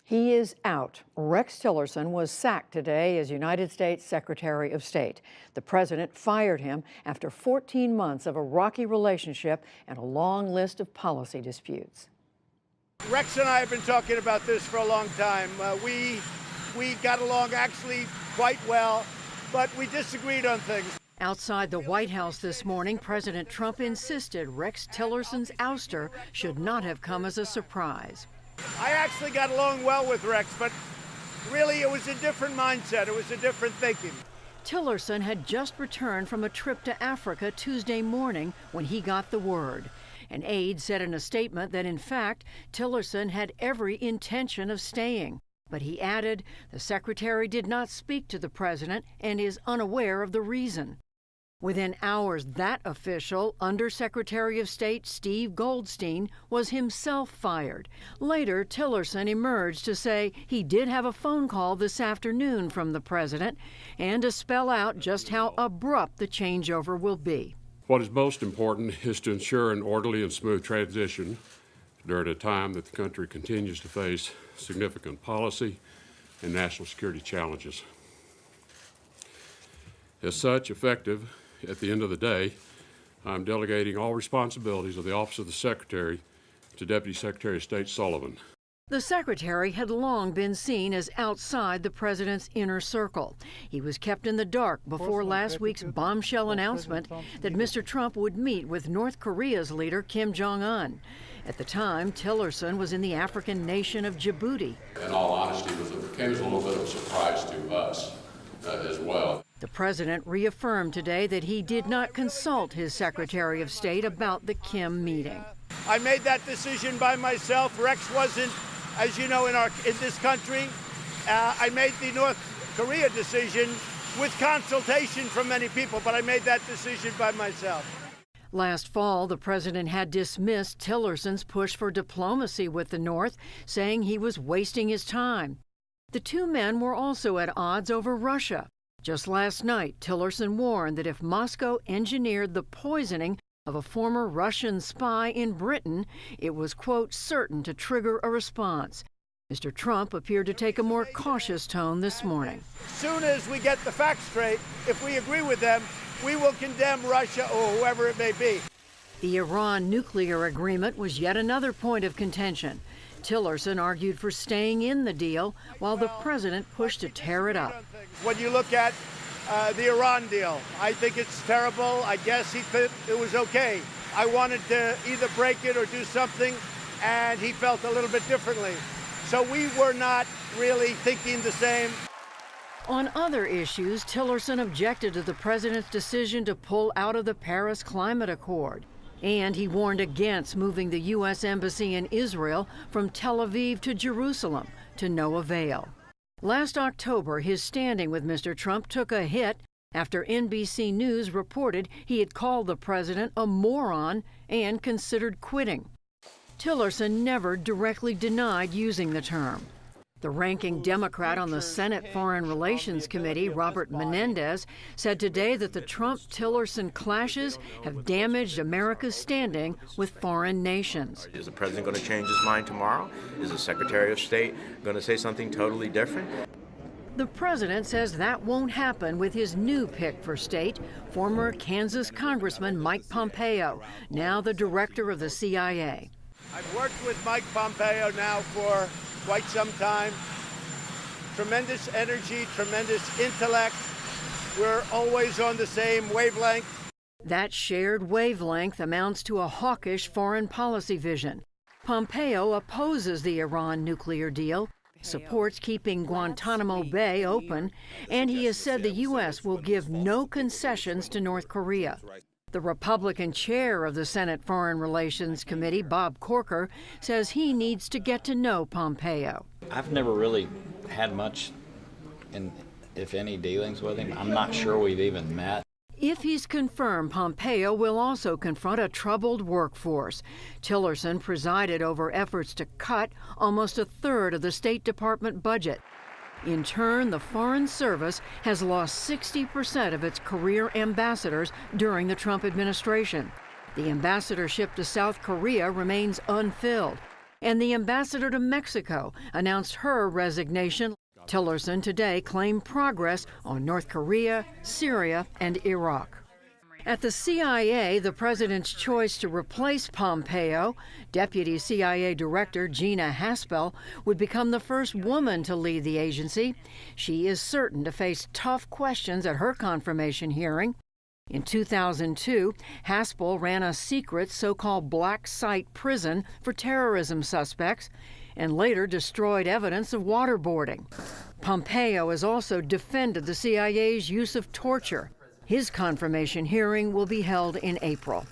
He is out. Rex Tillerson was sacked today as United States Secretary of State. The president fired him after 14 months of a rocky relationship and a long list of policy disputes. Rex and I have been talking about this for a long time. We got along actually quite well, but we disagreed on things. Outside the White House this morning, President Trump insisted Rex Tillerson's ouster should not have come as a surprise. I actually got along well with Rex, but really it was a different mindset. It was a different thinking. Tillerson had just returned from a trip to Africa Tuesday morning when he got the word. An aide said in a statement that, in fact, Tillerson had every intention of staying. But he added the secretary did not speak to the president and is unaware of the reason. Within hours, that official, Undersecretary of State Steve Goldstein, was himself fired. Later, Tillerson emerged to say he did have a phone call this afternoon from the president and to spell out just how abrupt the changeover will be. What is most important is to ensure an orderly and smooth transition during a time that the country continues to face significant policy and national security challenges. As such, effective at the end of the day, I'm delegating all responsibilities of the Office of the Secretary to Deputy Secretary of State Sullivan. The secretary had long been seen as outside the president's inner circle. He was kept in the dark before last week's bombshell announcement that Mr. Trump would meet with North Korea's leader Kim Jong-un. At the time, Tillerson was in the African nation of Djibouti. In all honesty, it came as a little bit of a surprise to us as well. The president reaffirmed today that he did not consult his Secretary of State about the Kim meeting. I made that decision by myself. Rex wasn't, as you know, in this country. I made the North Korea decision with consultation from many people, but I made that decision by myself. Last fall, the president had dismissed Tillerson's push for diplomacy with the North, saying he was wasting his time. The two men were also at odds over Russia. Just last night, Tillerson warned that if Moscow engineered the poisoning of a former Russian spy in Britain, it was, quote, certain to trigger a response. Mr. Trump appeared to take a more cautious tone this morning. As soon as we get the facts straight, if we agree with them, we will condemn Russia or whoever it may be. The Iran nuclear agreement was yet another point of contention. Tillerson argued for staying in the deal while the president pushed to tear it up. When you look at the Iran deal, I think it's terrible. I guess he thought it was okay. I wanted to either break it or do something, and he felt a little bit differently. So we were not really thinking the same. On other issues, Tillerson objected to the president's decision to pull out of the Paris Climate Accord. And he warned against moving the U.S. Embassy in Israel from Tel Aviv to Jerusalem, to no avail. Last October, his standing with Mr. Trump took a hit after NBC News reported he had called the president a moron and considered quitting. Tillerson never directly denied using the term. The ranking Democrat on the Senate Foreign Relations Committee, Robert Menendez, said today that the Trump-Tillerson clashes have damaged America's standing with foreign nations. Is the president going to change his mind tomorrow? Is the Secretary of State going to say something totally different? The president says that won't happen with his new pick for state, former Kansas Congressman Mike Pompeo, now the director of the CIA. I've worked with Mike Pompeo now for quite some time. Tremendous energy, tremendous intellect. We're always on the same wavelength. That shared wavelength amounts to a hawkish foreign policy vision. Pompeo opposes the Iran nuclear deal, supports keeping Guantanamo Bay open, and he has said the U.S. will give no concessions to North Korea. The Republican chair of the Senate Foreign Relations Committee, Bob Corker, says he needs to get to know Pompeo. I've never really had much, if any, dealings with him. I'm not sure we've even met. If he's confirmed, Pompeo will also confront a troubled workforce. Tillerson presided over efforts to cut almost a third of the State Department budget. In turn, the Foreign Service has lost 60% of its career ambassadors during the Trump administration. The ambassadorship to South Korea remains unfilled, And the ambassador to Mexico announced her resignation. Tillerson today claimed progress on North Korea, Syria, and Iraq. At the CIA, the president's choice to replace Pompeo, Deputy CIA Director Gina Haspel, would become the first woman to lead the agency. She is certain to face tough questions at her confirmation hearing. In 2002, Haspel ran a secret so-called black site prison for terrorism suspects and later destroyed evidence of waterboarding. Pompeo has also defended the CIA's use of torture. His confirmation hearing will be held in April.